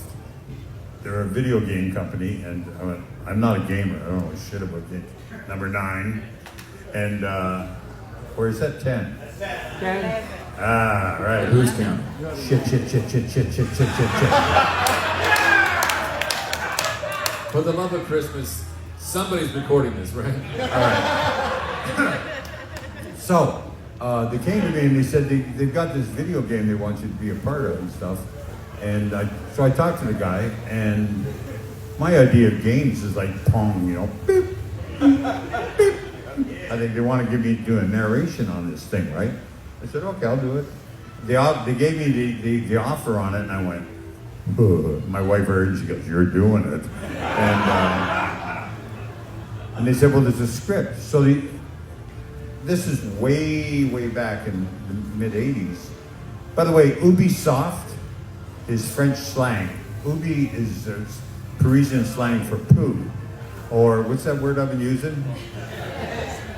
They're a video game company, and I went, I'm not a gamer, I don't know shit about games. Number 9, and where is that? 10? 10. Ah, right. Who's counting? Shit. For the love of Christmas, somebody's recording this, right? So, they came to me and they said they've got this video game they want you to be a part of and stuff. And so I talked to the guy, and my idea of games is like Pong, you know, beep, beep. I think they want to give me do a narration on this thing, right? I said, okay, I'll do it. They gave me the offer on it, and I went, ugh. My wife heard, she goes, you're doing it. And they said, well, there's a script. So this is way back in the mid-'80s. By the way, Ubisoft is French slang. Ubi is Parisian slang for poo. Or what's that word I've been using?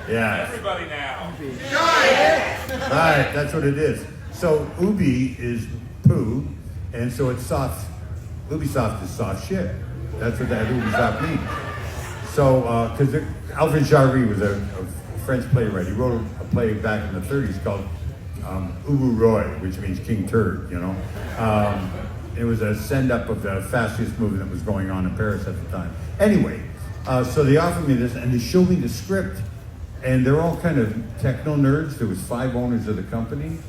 Yeah. Everybody now. Right, that's what it is. So Ubi is poo, and so it's soft. Ubisoft is soft shit. That's what that Ubisoft means. So, because Alfred Jarry was a French playwright. He wrote a play back in the 30s called Ubu Roy, which means King Turd, you know. It was a send-up of the fascist movement that was going on in Paris at the time. Anyway, so they offered me this, and they showed me the script. And they're all kind of techno nerds. There was 5 owners of the company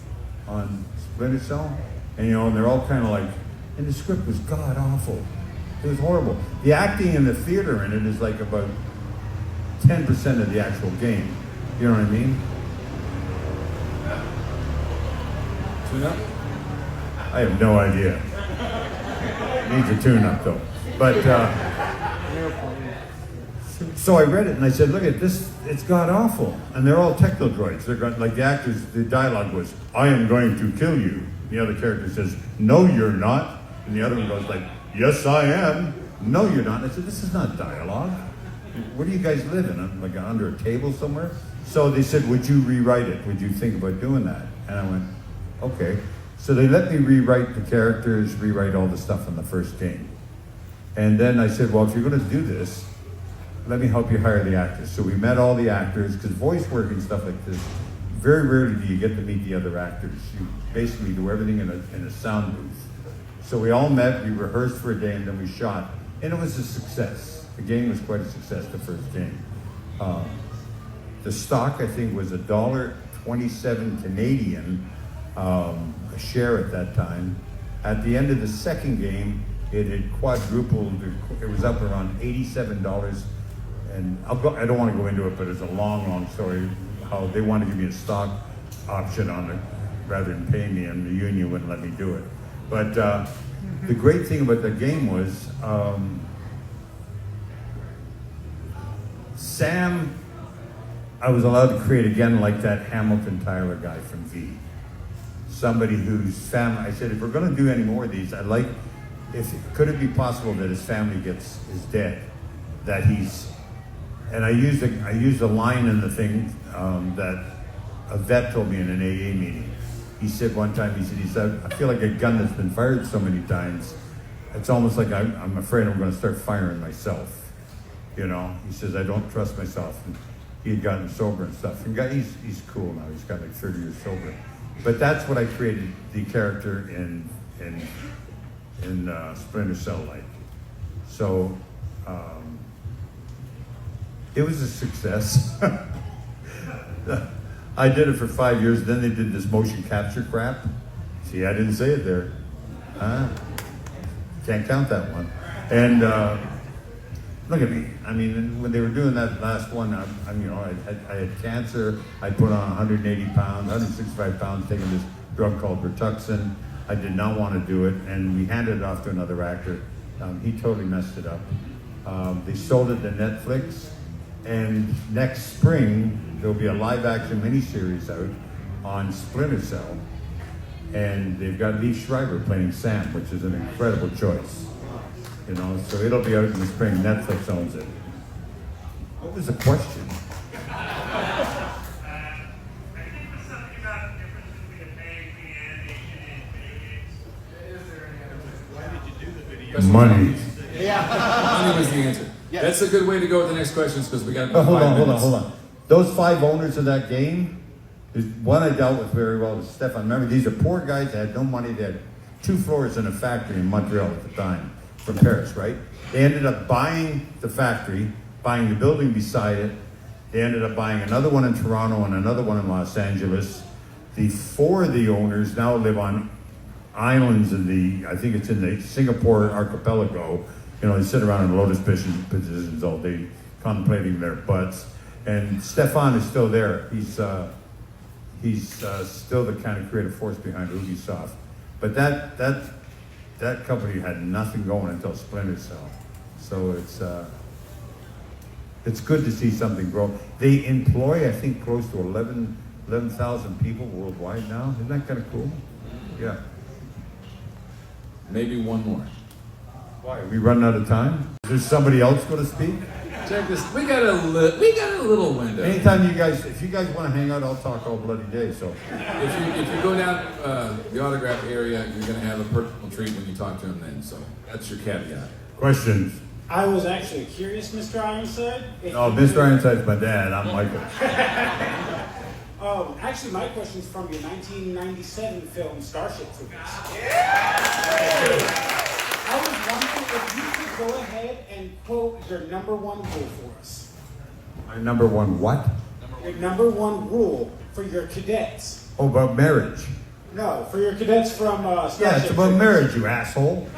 on Splinter Cell. And, you know, and they're all kind of like, and the script was god-awful. It was horrible. The acting in the theater in it is like about 10% of the actual game. You know what I mean? Tune-up? I have no idea. Needs a tune-up, though. But, so I read it and I said, look at this, it's god-awful. And they're all techno droids. They're got, like the actors, the dialogue was, I am going to kill you. The other character says, no, you're not. And the other one goes like, yes, I am. No, you're not. And I said, this is not dialogue. Where do you guys live in? Like under a table somewhere? So they said, would you rewrite it? Would you think about doing that? And I went, okay. So they let me rewrite the characters, rewrite all the stuff in the first game. And then I said, well, if you're going to do this, let me help you hire the actors. So we met all the actors, because voice work and stuff like this, very rarely do you get to meet the other actors. You basically do everything in a sound booth. So we all met, we rehearsed for a day, and then we shot. And it was a success. The game was quite a success, the first game. The stock, I think, was $1.27 Canadian, a share at that time. At the end of the second game, it had quadrupled. It was up around $87. And I don't want to go into it, but it's a long story, how they wanted to give me a stock option on it rather than pay me, and the union wouldn't let me do it. But the great thing about the game was Sam, I was allowed to create again like that Hamilton Tyler guy from V. Somebody whose family, I said, if we're going to do any more of these, I'd like could it be possible that his family is dead, that he's, and I used a line in the thing that a vet told me in an AA meeting. He said one time, he said, I feel like a gun that's been fired so many times, it's almost like I'm afraid I'm going to start firing myself. You know, he says, I don't trust myself. And he had gotten sober and stuff. And he's cool now. He's got like 30 years sober. But that's what I created the character in Splinter Cell like. So it was a success. I did it for 5 years. Then they did this motion capture crap. See, I didn't say it there. Can't count that one. And look at me. I mean, when they were doing that last one, I had cancer. I put on 180 pounds, 165 pounds, taking this drug called Rituxan. I did not want to do it, and we handed it off to another actor. He totally messed it up. They sold it to Netflix, and next spring there'll be a live-action miniseries out on Splinter Cell, and they've got Lee Schreiber playing Sam, which is an incredible choice. You know, so it'll be out in the spring. Netflix owns it. What was the question? Money. Money was the answer. Yes. That's a good way to go with the next questions because we got about Hold 5 minutes. on. Those 5 owners of that game, one I dealt with very well was Stefan. Remember, these are poor guys that had no money. They had 2 floors in a factory in Montreal at the time, from Paris, right? They ended up buying the factory, buying the building beside it. They ended up buying another one in Toronto and another one in Los Angeles. The 4 of the owners now live on islands in I think it's in the Singapore archipelago. You know, they sit around in lotus positions all day, contemplating their butts. And Stefan is still there. He's still the kind of creative force behind Ubisoft. But that company had nothing going until Splinter Cell. So it's good to see something grow. They employ, I think, close to 11,000 people worldwide now. Isn't that kind of cool? Yeah. Maybe one more. Why? Are we running out of time? Is there somebody else going to speak? Check this. We got a little window. Anytime if you guys want to hang out, I'll talk all bloody day. So If you go down the autograph area, you're going to have a personal treat when you talk to him then. So that's your caveat. questions. I was actually curious, Mr. Ironside. No, Mr. Ironside's my dad. I'm Michael. Actually, my question's from your 1997 film Starship Troopers. I was wondering if you could go ahead and quote your number 1 rule for us. My number 1 what? Your number 1 rule for your cadets. Oh, about marriage. No, for your cadets from Starship Yeah, it's about Troopers. marriage, you asshole.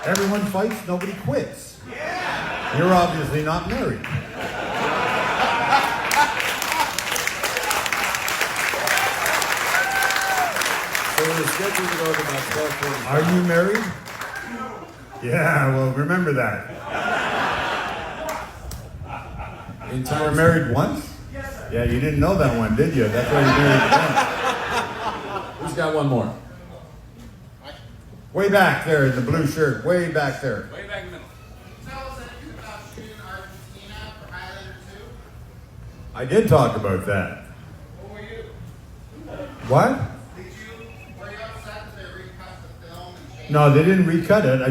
Everyone fights, nobody quits. You're obviously not married. So we're scheduled to go to about 12:45. Are you married? Yeah, well, remember that. In You time were married once? Yeah, you didn't know that one, did you? That's why you married once. Who's got one more? Way back there in the blue shirt, way back there. Way back in the middle. Tell us anything about shooting Argentina for Highlander 2. I did talk about that. What were you? What? Were you upset that they recut the film and changed? No, they didn't recut it.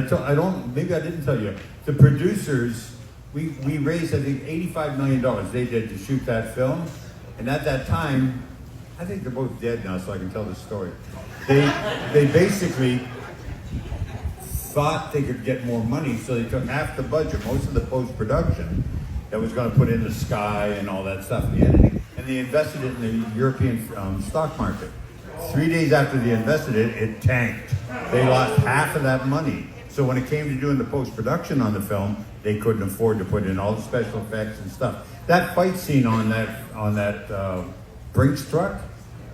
Maybe I didn't tell you. The producers, we raised, I think, $85 million they did to shoot that film. And at that time, I think they're both dead now, so I can tell the story. They basically thought they could get more money, so they took half the budget, most of the post-production that was going to put in the sky and all that stuff in the editing, and they invested it in the European stock market. 3 days after they invested it, it tanked. They lost half of that money. So when it came to doing the post-production on the film, they couldn't afford to put in all the special effects and stuff. That fight scene on that Brinks truck,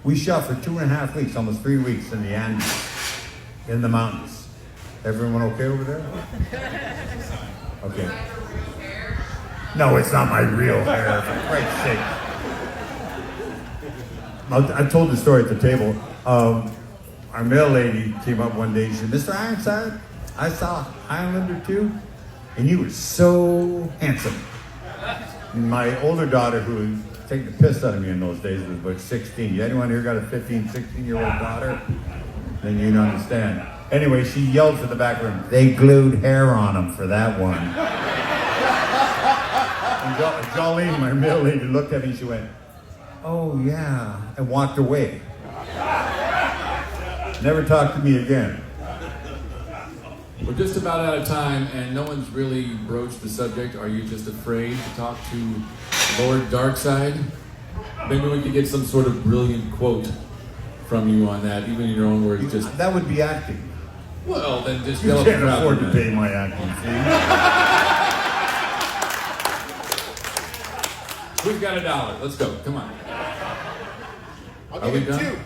we shot for 2.5 weeks, almost 3 weeks in the Andes, in the mountains. Everyone okay over there? Okay. No, it's not my real hair, for Christ's sake. I told the story at the table. our mail lady came up one day and said, Mr. Ironside, I saw Highlander 2, and you were so handsome. And my older daughter, who was taking the piss out of me in those days, was about 16. Anyone here got a 15, 16-year-old daughter? Then you understand. Anyway, she yelled from the back room, they glued hair on him for that one. And Jolene, my mail lady, looked at me and she went, oh yeah, and walked away. Never talked to me again. We're just about out of time, and no one's really broached the subject. Are you just afraid to talk to Lord Darkseid? Maybe we could get some sort of brilliant quote from you on that, even in your own words. Just that would be acting. Well, then just You yell can't at the afford crowd. to pay my acting fee. We've got $1. Let's go. Come on. I'll Are we give you done? 2.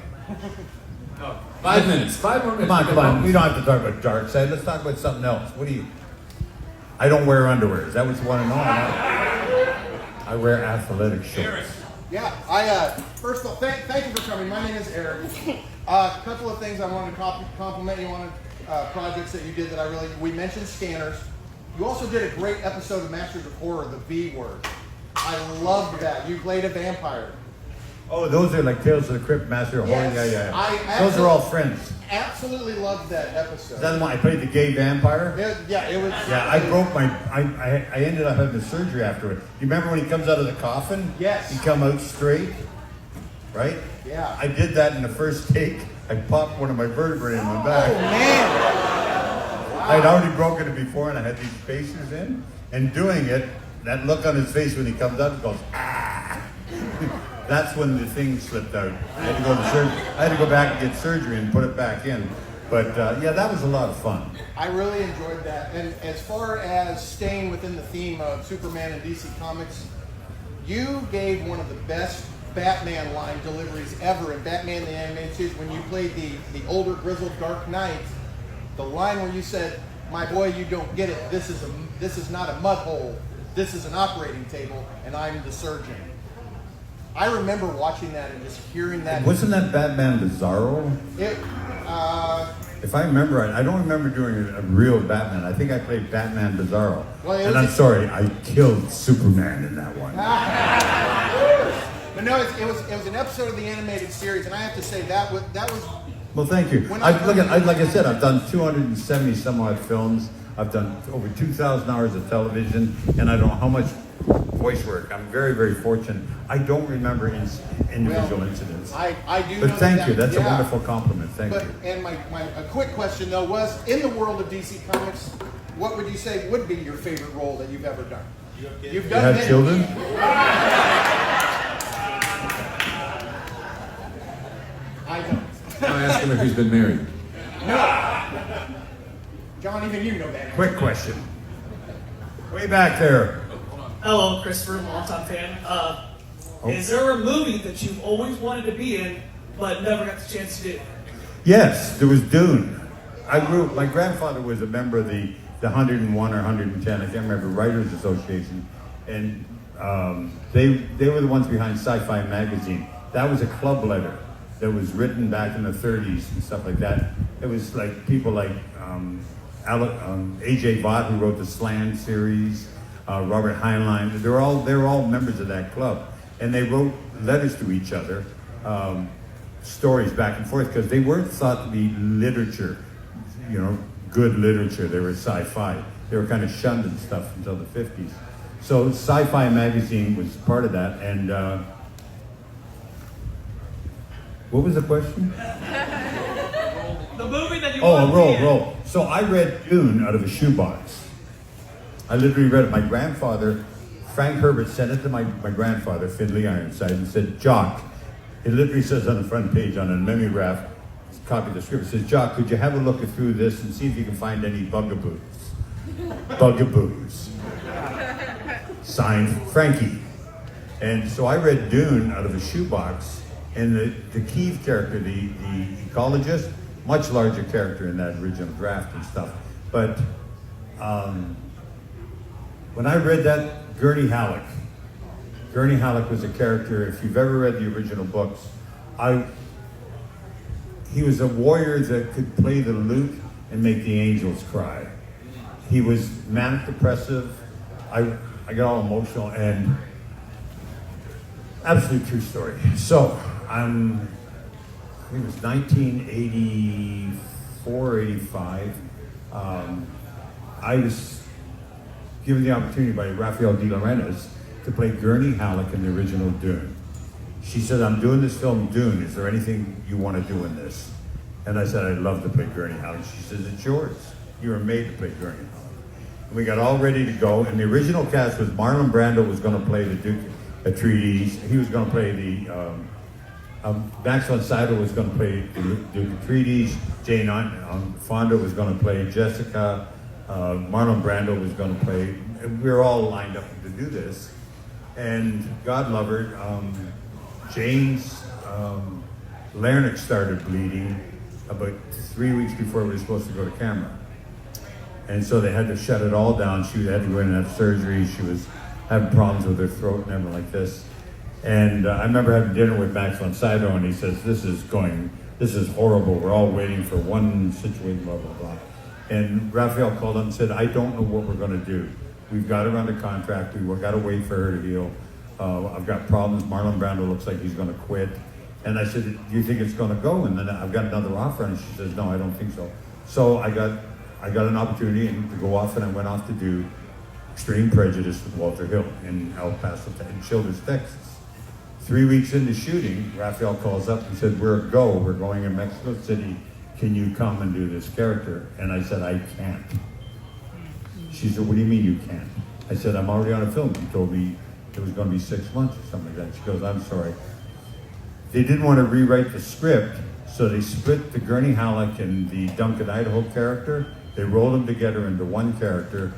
5 minutes. 5 more minutes. Come on. We don't have to talk about Darkseid. Let's talk about something else. What do you? I don't wear underwear. Is that what you want to know? I wear athletic shorts. Yeah, first of all, thank you for coming. My name is Eric. A couple of things I wanted to compliment you on projects that you did that we mentioned scanners. You also did a great episode of Masters of Horror, the V Word. I loved that. You played a vampire. Oh, those are like Tales of the Crypt, Master of Horror. Yes. Yeah. Those are all friends. Absolutely loved that episode. Is that the one I played the gay vampire? It was. Yeah, I broke my. I ended up having the surgery after it. You remember when he comes out of the coffin? Yes. He come out straight, right? Yeah. I did that in the first take. I popped one of my vertebrae in my back. Oh man! I'd already broken it before, and I had these spacers in. And doing it, that look on his face when he comes out, he goes ah. That's when the thing slipped out. I had to go to surgery. I had to go back and get surgery and put it back in. But yeah, that was a lot of fun. I really enjoyed that. And as far as staying within the theme of Superman and DC Comics, you gave one of the best Batman line deliveries ever in Batman the Animated Series when you played the older grizzled Dark Knight. The line where you said, "My boy, you don't get it. This is not a mud hole. This is an operating table, and I'm the surgeon." I remember watching that and just hearing that. Wasn't that Batman Bizarro? It, If I remember right, I don't remember doing a real Batman. I think I played Batman Bizarro. Well, it and was I'm sorry, I killed Superman in that one. but no, it was an episode of the animated series, and I have to say that was. Well, thank you. When Like I said, I've done 270 some odd films. I've done over 2,000 hours of television, and I don't know how much voice work. I'm very, very fortunate. I don't remember individual incidents. I do. But know thank you. That's a yeah. wonderful compliment. Thank you. And a quick question though was, in the world of DC Comics, what would you say would be your favorite role that you've ever done? You've You done have many. children? I don't. Now ask him if he's been married. No. John, even you know that. Quick question. Way back there. Hello, Christopher, longtime fan. Is there a movie that you've always wanted to be in, but never got the chance to do? Yes, there was Dune. My grandfather was a member of the 101 or 110, I can't remember, Writers Association. And they were the ones behind Sci-Fi Magazine. That was a club letter that was written back in the 30s and stuff like that. It was like people like A.J. Vaught, who wrote the Slant series, Robert Heinlein. They were all members of that club. And they wrote letters to each other, stories back and forth, because they weren't thought to be literature, good literature. They were sci-fi. They were kind of shunned and stuff until the 50s. So Sci-Fi Magazine was part of that. And what was the question? The movie that you Oh, wanted a to be in. roll. So I read Dune out of a shoebox. I literally read it. My grandfather, Frank Herbert, sent it to my grandfather, Finley Ironside, and said, Jock, it literally says on the front page on a mimeograph, copy of the script, it says, Jock, could you have a look through this and see if you can find any bugaboos? Bugaboos. Signed, Frankie. And so I read Dune out of a shoebox, and the Keeve character, the ecologist, much larger character in that original draft and stuff. But when I read that, Gurney Halleck was a character, if you've ever read the original books, he was a warrior that could play the lute and make the angels cry. He was manic depressive. I got all emotional, and absolute true story. So I think it was 1984, 85. I was given the opportunity by Rafael de Laurentiis to play Gurney Halleck in the original Dune. She said, I'm doing this film Dune. Is there anything you want to do in this? And I said, I'd love to play Gurney Halleck. She says, it's yours. You were made to play Gurney Halleck. And we got all ready to go. And the original cast was Marlon Brando was going to play the Duke Atreides. He was going to play the, Max von Sydow was going to play the Duke Atreides. Jane Fonda was going to play Jessica. Marlon Brando was going to play. We were all lined up to do this. And God love her, Jane's larynx started bleeding about 3 weeks before we were supposed to go to camera. And so they had to shut it all down. She had to go in and have surgery. She was having problems with her throat and everything like this. And I remember having dinner with Max von Sydow, and he says, this is horrible. We're all waiting for one situation, blah, blah, blah. And Raphael called up and said, I don't know what we're going to do. We've got her under contract. We've got to wait for her to heal. I've got problems. Marlon Brando looks like he's going to quit. And I said, do you think it's going to go? And then I've got another offer. And she says, no, I don't think so. So I got an opportunity to go off, and I went off to do Extreme Prejudice with Walter Hill in El Paso, in Childers, Texas. 3 weeks into shooting, Raphael calls up and said, we're a go. We're going in Mexico City. Can you come and do this character? And I said, I can't. She said, what do you mean you can't? I said, I'm already on a film. He told me it was going to be 6 months or something like that. She goes, I'm sorry. They didn't want to rewrite the script, so they split the Gurney Halleck and the Duncan Idaho character. They rolled them together into one character,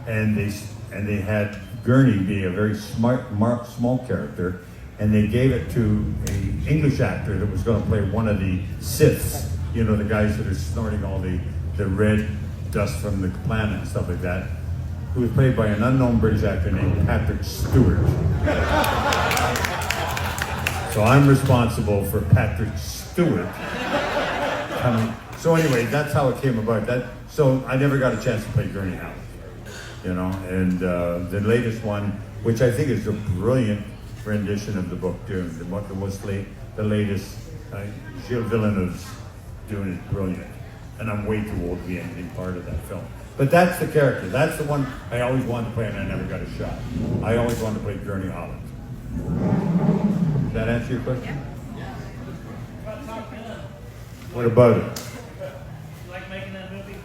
and they had Gurney be a very small character, and they gave it to an English actor that was going to play one of the Siths, you know, the guys that are snorting all the red dust from the planet and stuff like that, who was played by an unknown British actor named Patrick Stewart. So I'm responsible for Patrick Stewart coming. So anyway, that's how it came about. So I never got a chance to play Gurney Halleck, you know. And the latest one, which I think is a brilliant rendition of the book Dune, the latest, Gilles Villeneuve's Dune is brilliant. And I'm way too old to be anything part of that film. But that's the character. That's the one I always wanted to play, and I never got a shot. I always wanted to play Gurney Halleck. Does that answer your question? Yeah. What about it? You like making that movie?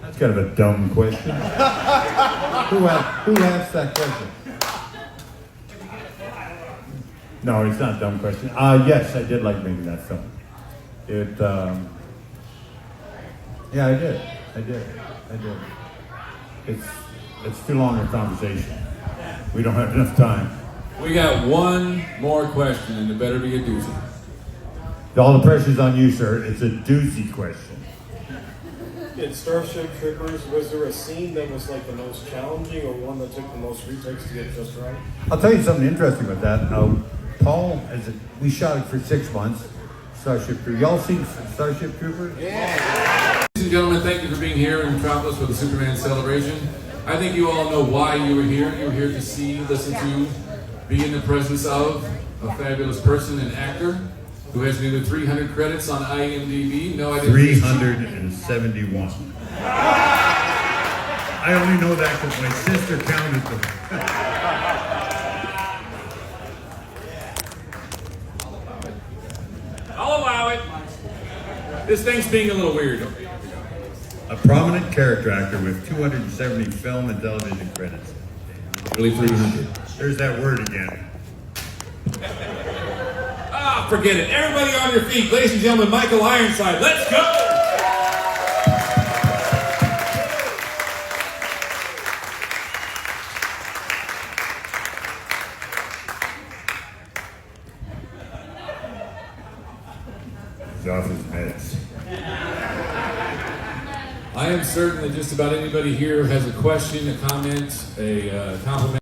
That's kind of a dumb question. Who asked that question? No, it's not a dumb question. Yes, I did like making that film. Yeah, I did. It's too long a conversation. We don't have enough time. We got one more question, and it better be a doozy. All the pressure's on you, sir. It's a doozy question. In Starship Troopers, was there a scene that was like the most challenging, or one that took the most retakes to get it just right? I'll tell you something interesting about that. Paul, we shot it for 6 months. Starship Troopers. Y'all seen Starship Troopers? Yeah. Ladies and gentlemen, thank you for being here in Metropolis for the Superman celebration. I think you all know why you were here. You were here to see, listen to, be in the presence of a fabulous person and actor who has nearly 300 credits on IMDb. No, I didn't. 371. I only know that because my sister counted them. I'll allow it. This thing's being a little weird. A prominent character actor with 270 film and television credits. Really 300. There's that word again. Forget it. Everybody on your feet. Ladies and gentlemen, Michael Ironside. Let's go! He's off his meds. I am certain that just about anybody here has a question, a comment, a compliment.